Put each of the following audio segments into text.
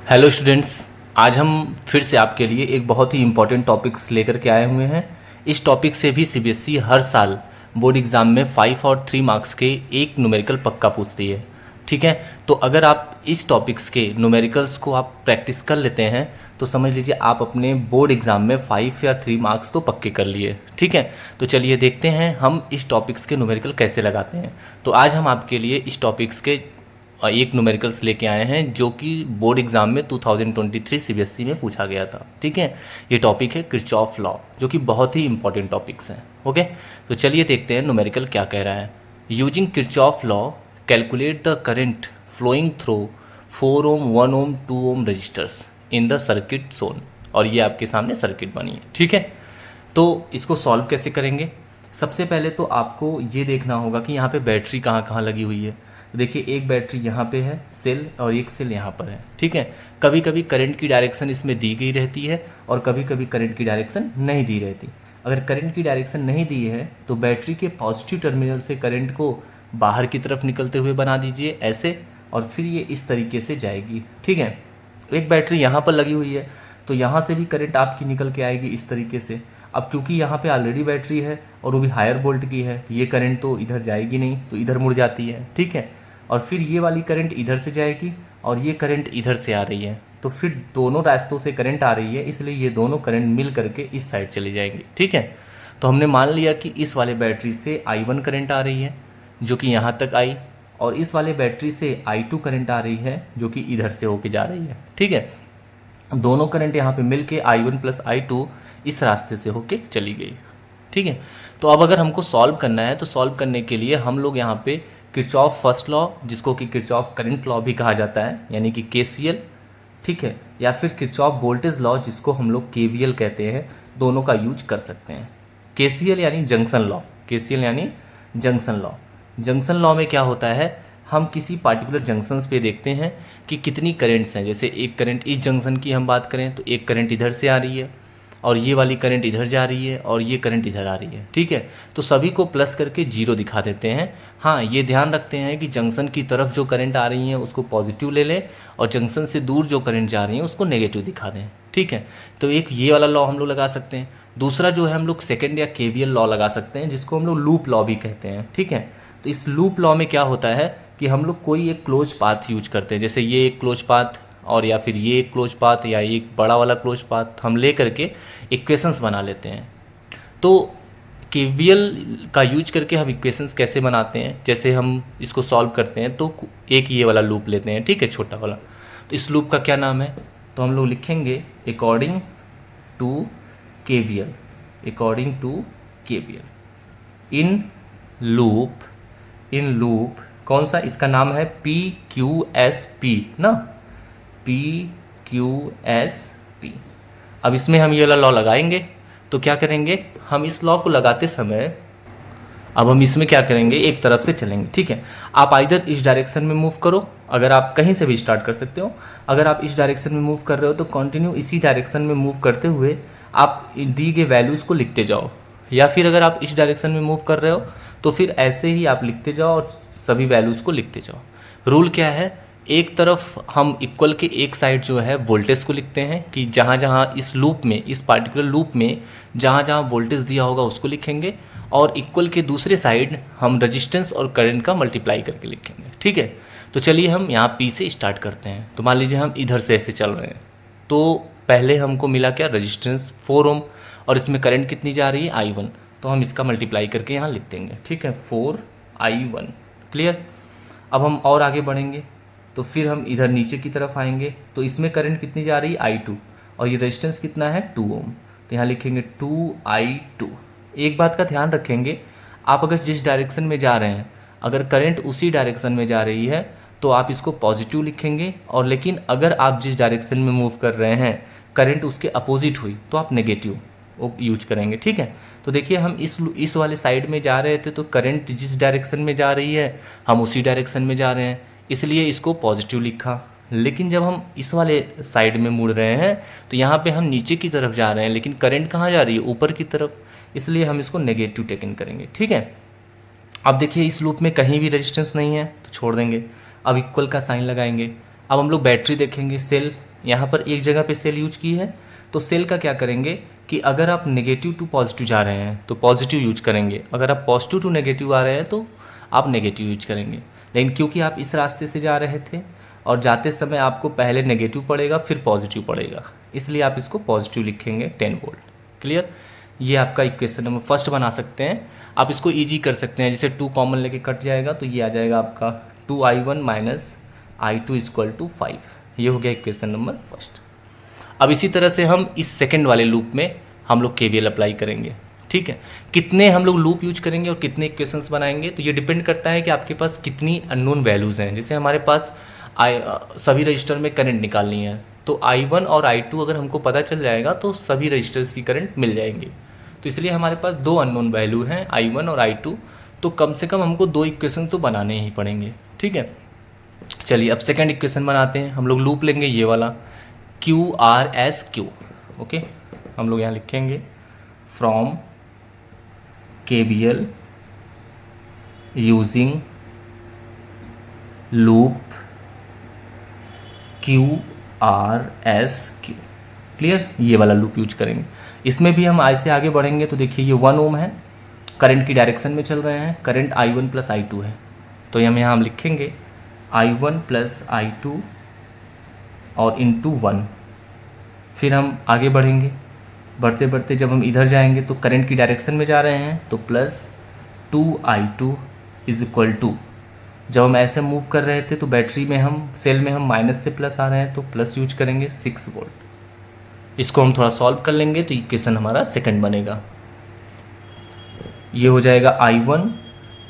Hello students, आज हम फिर से आपके लिए एक बहुत ही इम्पोर्टेंट टॉपिक्स लेकर के आए हुए हैं। इस टॉपिक से भी सीबीएसई हर साल बोर्ड एग्ज़ाम में 5 और 3 मार्क्स के एक न्यूमेरिकल पक्का पूछती है। ठीक है, तो अगर आप इस टॉपिक्स के न्यूमेरिकल्स को आप प्रैक्टिस कर लेते हैं तो समझ लीजिए आप अपने बोर्ड एग्ज़ाम में 5 या 3 मार्क्स तो पक्के कर लिए। ठीक है, तो चलिए देखते हैं हम इस टॉपिक्स के न्यूमेरिकल कैसे लगाते हैं। तो आज हम आपके लिए इस टॉपिक्स के एक न्यूमेरिकल्स लेके आए हैं जो कि बोर्ड एग्जाम में 2023 सीबीएसई में पूछा गया था। ठीक है, ये टॉपिक है किरचॉफ लॉ, जो कि बहुत ही इंपॉर्टेंट टॉपिक्स हैं। ओके, तो चलिए देखते हैं न्यूमेरिकल क्या कह रहा है। Using Kirchhoff law calculate the current flowing through 4 ohm 1 ohm 2 ohm resistors in the circuit shown. और ये आपके सामने सर्किट बनी है। ठीक है, तो इसको सॉल्व कैसे करेंगे। सबसे पहले तो आपको ये देखना होगा कि यहाँ पे बैटरी कहाँ कहाँ लगी हुई है। तो देखिए, एक बैटरी यहाँ पे है सेल और एक सेल यहाँ पर है। ठीक है, कभी कभी करंट की डायरेक्शन इसमें दी गई रहती है और कभी कभी करंट की डायरेक्शन नहीं दी रहती। अगर करंट की डायरेक्शन नहीं दी है तो बैटरी के पॉजिटिव टर्मिनल से करंट को बाहर की तरफ निकलते हुए बना दीजिए ऐसे, और फिर ये इस तरीके से जाएगी। ठीक है, एक बैटरी यहाँ पर लगी हुई है तो यहाँ से भी करंट आपकी निकल के आएगी इस तरीके से। अब चूंकि यहाँ पे ऑलरेडी बैटरी है और वो भी हायर वोल्ट की है तो ये करंट तो इधर जाएगी नहीं, तो इधर मुड़ जाती है। ठीक है, और फिर ये वाली करंट इधर से जाएगी और ये करंट इधर से आ रही है, तो फिर दोनों रास्तों से करंट आ रही है, इसलिए ये दोनों करंट मिल करके इस साइड चली जाएंगी। ठीक है, तो हमने मान लिया कि इस वाले बैटरी से I1 करंट आ रही है जो कि यहाँ तक आई, और इस वाले बैटरी से I2 करंट आ रही है जो कि इधर से होके जा रही है। ठीक है, दोनों करंट यहाँ पे मिल के I1 प्लस I2 इस रास्ते से होके चली गई। ठीक है, तो अब अगर हमको सॉल्व करना है तो सॉल्व करने के लिए हम लोग यहाँ पे किरचॉफ फर्स्ट लॉ, जिसको कि किरचॉफ करंट लॉ भी कहा जाता है, यानी कि KCL, ठीक है, या फिर किरचॉफ वोल्टेज लॉ जिसको हम लोग KVL कहते हैं, दोनों का यूज कर सकते हैं। KCL यानी जंक्शन लॉ, KCL यानी जंक्शन लॉ। जंक्शन लॉ में क्या होता है, हम किसी पार्टिकुलर जंक्शंस पे देखते हैं कि कितनी करंट्स हैं। जैसे एक करंट इस जंक्शन की हम बात करें तो एक करंट इधर से आ रही है और ये वाली करंट इधर जा रही है और ये करंट इधर आ रही है। ठीक है, तो सभी को प्लस करके 0 दिखा देते हैं। हाँ, ये ध्यान रखते हैं कि जंक्शन की तरफ जो करंट आ रही है उसको पॉजिटिव ले लें और जंक्शन से दूर जो करंट जा रही है उसको नेगेटिव दिखा दें। ठीक है, तो एक ये वाला लॉ हम लोग लगा सकते हैं। दूसरा जो है हम लोग सेकेंड या KVL लॉ लगा सकते हैं, जिसको हम लोग लूप लॉ भी कहते हैं। ठीक है, तो इस लूप लॉ में क्या होता है कि हम लोग कोई एक क्लोज पाथ यूज करते हैं, जैसे ये एक क्लोज पाथ और या फिर ये एक क्लोज पाथ या एक बड़ा वाला क्लोज पाथ हम ले करके इक्वेशंस बना लेते हैं। तो KVL का यूज करके हम इक्वेशंस कैसे बनाते हैं, जैसे हम इसको सॉल्व करते हैं तो एक ये वाला लूप लेते हैं, ठीक है, छोटा वाला। तो इस लूप का क्या नाम है, तो हम लोग लिखेंगे according to KVL, according to KVL in loop कौन सा, इसका नाम है PQSP ना, PQSP। अब इसमें हम ये वाला लॉ लगाएंगे तो क्या करेंगे, हम इस लॉ को लगाते समय अब हम इसमें क्या करेंगे, एक तरफ से चलेंगे। ठीक है, आप आइदर इस डायरेक्शन में मूव करो, अगर आप कहीं से भी स्टार्ट कर सकते हो। अगर आप इस डायरेक्शन में मूव कर रहे हो तो कंटिन्यू इसी डायरेक्शन में मूव करते हुए आप दी गए वैल्यूज़ को लिखते जाओ, या फिर अगर आप इस डायरेक्शन में मूव कर रहे हो तो फिर ऐसे ही आप लिखते जाओ और सभी वैल्यूज़ को लिखते जाओ। रूल क्या है, एक तरफ हम इक्वल के एक साइड जो है वोल्टेज को लिखते हैं कि जहाँ जहाँ इस लूप में, इस पार्टिकुलर लूप में जहाँ जहाँ वोल्टेज दिया होगा उसको लिखेंगे, और इक्वल के दूसरे साइड हम रजिस्टेंस और करंट का मल्टीप्लाई करके लिखेंगे। ठीक है, तो चलिए हम यहाँ P से स्टार्ट करते हैं। तो मान लीजिए हम इधर से ऐसे चल रहे हैं, तो पहले हमको मिला क्या, रजिस्टेंस 4 ओम, और इसमें करंट कितनी जा रही है, I1, तो हम इसका मल्टीप्लाई करके यहाँ लिख देंगे। ठीक है, 4I1, क्लियर। अब हम और आगे बढ़ेंगे तो फिर हम इधर नीचे की तरफ आएंगे तो इसमें करंट कितनी जा रही है, I2, और ये रेजिस्टेंस कितना है, 2 ओम, तो यहाँ लिखेंगे 2I2। एक बात का ध्यान रखेंगे, आप अगर जिस डायरेक्शन में जा रहे हैं अगर करंट उसी डायरेक्शन में जा रही है तो आप इसको पॉजिटिव लिखेंगे, और लेकिन अगर आप जिस डायरेक्शन में मूव कर रहे हैं करंट उसके अपोजिट हुई तो आप नेगेटिव वो यूज करेंगे। ठीक है, तो देखिए हम इस वाले साइड में जा रहे थे तो करंट जिस डायरेक्शन में जा रही है हम उसी डायरेक्शन में जा रहे हैं, इसलिए इसको पॉजिटिव लिखा। लेकिन जब हम इस वाले साइड में मुड़ रहे हैं तो यहाँ पे हम नीचे की तरफ जा रहे हैं, लेकिन करंट कहाँ जा रही है, ऊपर की तरफ, इसलिए हम इसको नेगेटिव टेकन करेंगे। ठीक है, अब देखिए इस लूप में कहीं भी रेजिस्टेंस नहीं है तो छोड़ देंगे। अब इक्वल का साइन लगाएंगे। अब हम लोग बैटरी देखेंगे, सेल यहाँ पर एक जगह पे सेल यूज की है, तो सेल का क्या करेंगे कि अगर आप नेगेटिव टू पॉजिटिव जा रहे हैं तो पॉजिटिव यूज करेंगे, अगर आप पॉजिटिव टू नेगेटिव आ रहे हैं तो आप नेगेटिव यूज करेंगे। लेकिन क्योंकि आप इस रास्ते से जा रहे थे और जाते समय आपको पहले नेगेटिव पड़ेगा फिर पॉजिटिव पड़ेगा, इसलिए आप इसको पॉजिटिव लिखेंगे 10 वोल्ट। क्लियर? ये आपका इक्वेशन नंबर फर्स्ट बना सकते हैं। आप इसको ईजी कर सकते हैं, जैसे 2 कॉमन लेके कट जाएगा तो ये आ जाएगा आपका 2i1 minus i2 equal to 5। ये हो गया इक्वेशन नंबर फर्स्ट। अब इसी तरह से हम इस सेकंड वाले लूप में हम लोग KVL अप्लाई करेंगे। ठीक है, कितने हम लोग लूप यूज करेंगे और कितने इक्वेशंस बनाएंगे तो ये डिपेंड करता है कि आपके पास कितनी अननोन वैल्यूज़ हैं। जैसे हमारे पास सभी रजिस्टर में करंट निकालनी है, तो i1 और i2 अगर हमको पता चल जाएगा तो सभी रजिस्टर्स की करंट मिल जाएंगी। तो इसलिए हमारे पास 2 अननोन वैल्यू हैं i1 और i2, तो कम से कम हमको 2 इक्वेशन तो बनाने ही पड़ेंगे। ठीक है, चलिए अब सेकंड इक्वेशन बनाते हैं। हम लोग लूप लेंगे ये वाला QRSQ। ओके, हम लोग यहाँ लिखेंगे from KVL using loop QRSQ। Clear? ये वाला लूप यूज करेंगे। इसमें भी हम ऐसे आगे बढ़ेंगे तो देखिए ये 1 ओम है, करंट की डायरेक्शन में चल रहे हैं, करंट i1 प्लस i2 है, तो हम लिखेंगे i1 प्लस i2 और इंटू 1। फिर हम आगे बढ़ेंगे, बढ़ते बढ़ते जब हम इधर जाएंगे तो करंट की डायरेक्शन में जा रहे हैं तो plus 2i2 is equal to, जब हम ऐसे मूव कर रहे थे तो बैटरी में हम सेल में हम माइनस से प्लस आ रहे हैं तो प्लस यूज करेंगे 6 वोल्ट। इसको हम थोड़ा सॉल्व कर लेंगे तो इक्वेशन हमारा सेकंड बनेगा। ये हो जाएगा i1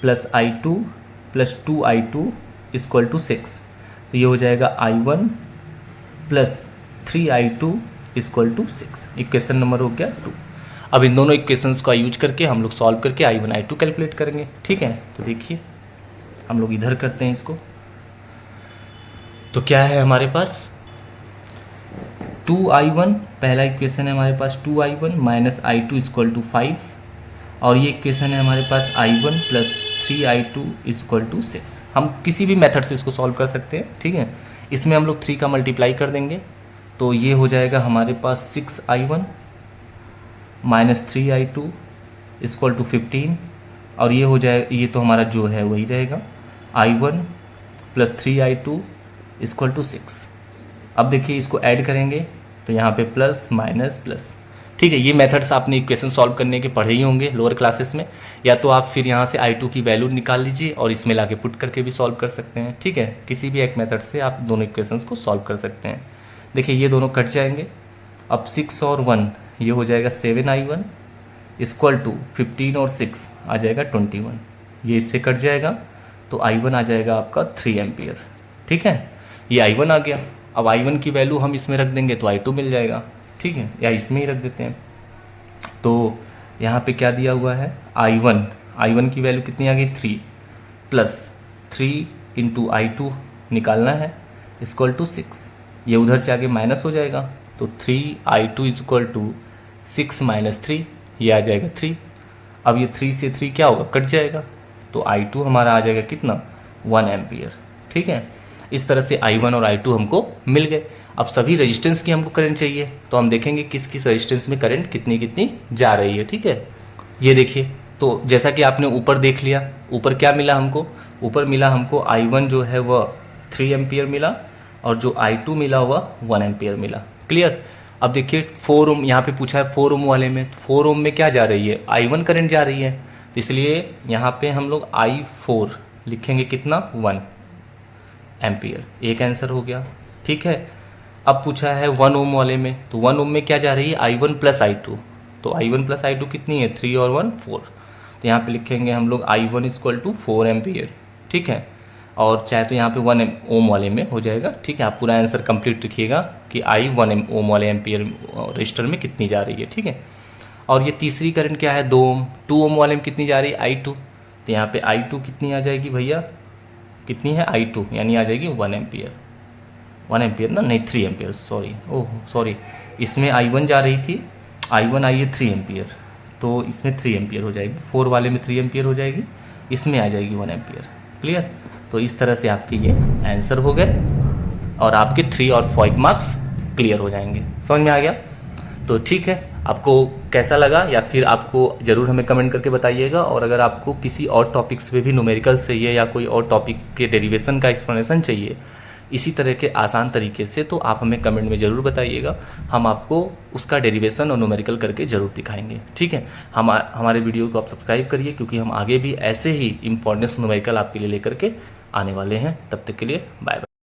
plus i2 plus 2i2 equal to 6, तो ये हो जाएगा i1 plus 3i2 equal to 6। Equation number हो गया 2। अब इन दोनों इक्वेशंस का यूज करके हम लोग सॉल्व करके i1 i2 कैलकुलेट करेंगे। ठीक है, तो देखिए हम लोग इधर करते हैं इसको, तो क्या है हमारे पास 2i1, पहला इक्वेशन है हमारे पास 2i1 minus i2 equal to 5, और ये इक्वेशन है हमारे पास i1 plus 3i2 equal to 6। हम किसी भी मेथड से इसको सॉल्व कर सकते हैं। ठीक है, इसमें हम लोग 3 का मल्टीप्लाई कर देंगे तो ये हो जाएगा हमारे पास 6i1 minus 3i2 equal to 15, और ये हो जाए, ये तो हमारा जो है वही रहेगा i1 plus 3i2 equal to 6। अब देखिए इसको ऐड करेंगे तो यहाँ पे प्लस माइनस प्लस। ठीक है, ये मेथड्स आपने इक्वेशन सॉल्व करने के पढ़े ही होंगे लोअर क्लासेस में, या तो आप फिर यहाँ से i2 की वैल्यू निकाल लीजिए और इसमें लाके पुट करके भी सॉल्व कर सकते हैं। ठीक है, किसी भी एक मेथड से आप दोनों इक्वेशंस को सॉल्व कर सकते हैं। देखिए ये दोनों कट जाएंगे, अब 6 और 1 ये हो जाएगा 7i1 इक्वल टू 15 और 6 आ जाएगा 21, ये इससे कट जाएगा तो i1 आ जाएगा आपका 3 एम्पियर। ठीक है, ये i1 आ गया। अब i1 की वैल्यू हम इसमें रख देंगे तो i2 मिल जाएगा। ठीक है, या इसमें ही रख देते हैं, तो यहाँ पे क्या दिया हुआ है i1 की वैल्यू कितनी आ गई 3 प्लस 3 इंटू i2 निकालना है इक्वल टू 6, ये उधर से आगे माइनस हो जाएगा तो 3i2 इक्वल टू 6 माइनस 3, ये आ जाएगा 3। अब ये 3 से 3 क्या होगा, कट जाएगा, तो i2 हमारा आ जाएगा कितना 1 एम्पियर। ठीक है, इस तरह से i1 और i2 हमको मिल गए। अब सभी रेजिस्टेंस की हमको करंट चाहिए, तो हम देखेंगे किस किस रेजिस्टेंस में करंट कितनी कितनी जा रही है। ठीक है, ये देखिए, तो जैसा कि आपने ऊपर देख लिया, ऊपर क्या मिला हमको, ऊपर मिला हमको i1 जो है वह 3 एम्पियर मिला और जो i2 मिला वह 1 एम्पियर मिला। क्लियर? अब देखिए 4 ओम यहाँ पे पूछा है 4 ओम वाले में, 4 ओम में क्या जा रही है, i1 करंट जा रही है, तो इसलिए यहाँ पे हम लोग i4 लिखेंगे कितना 1 एम्पियर। एक आंसर हो गया। ठीक है, अब पूछा है 1 ओम वाले में, तो 1 ओम में क्या जा रही है i1 प्लस i2, तो i1 प्लस i2 कितनी है 3 और 1 4, तो यहाँ पे लिखेंगे हम लोग i1 इक्वल टू 4 एम्पियर। ठीक है, और चाहे तो यहाँ पे 1 ओम वाले में हो जाएगा। ठीक है, आप पूरा आंसर कंप्लीट लिखिएगा कि i1 ओम वाले एम्पियर रजिस्टर में कितनी जा रही है। ठीक है, और ये तीसरी करंट क्या है 2 ओम, 2 ओम वाले में कितनी जा रही है i2, तो यहाँ पे i2 कितनी आ जाएगी भैया, कितनी है i2 यानी आ जाएगी 1 एम्पियर। 1 एम्पियर ना, नहीं 3 एम्पियर, सॉरी, इसमें i1 जा रही थी, i1 आई है 3 एम्पियर, तो इसमें 3 एम्पियर हो जाएगी, 4 वाले में 3 एम्पियर हो जाएगी, इसमें आ जाएगी 1 एम्पियर। क्लियर? तो इस तरह से आपके ये आंसर हो गए और आपके 3 और 5 मार्क्स क्लियर हो जाएंगे। समझ में आ गया? तो ठीक है, आपको कैसा लगा या फिर आपको ज़रूर हमें कमेंट करके बताइएगा। और अगर आपको किसी और टॉपिक्स पे भी न्यूमेरिकल चाहिए या कोई और टॉपिक के डेरिवेशन का एक्सप्लेनेशन चाहिए इसी तरह के आसान तरीके से, तो आप हमें कमेंट में ज़रूर बताइएगा। हम आपको उसका डेरिवेशन और न्यूमेरिकल करके ज़रूर दिखाएंगे। ठीक है, हमारे वीडियो को आप सब्सक्राइब करिए, क्योंकि हम आगे भी ऐसे ही इंपॉर्टेंस न्यूमेरिकल आपके लिए लेकर के आने वाले हैं। तब तक के लिए बाय बाय।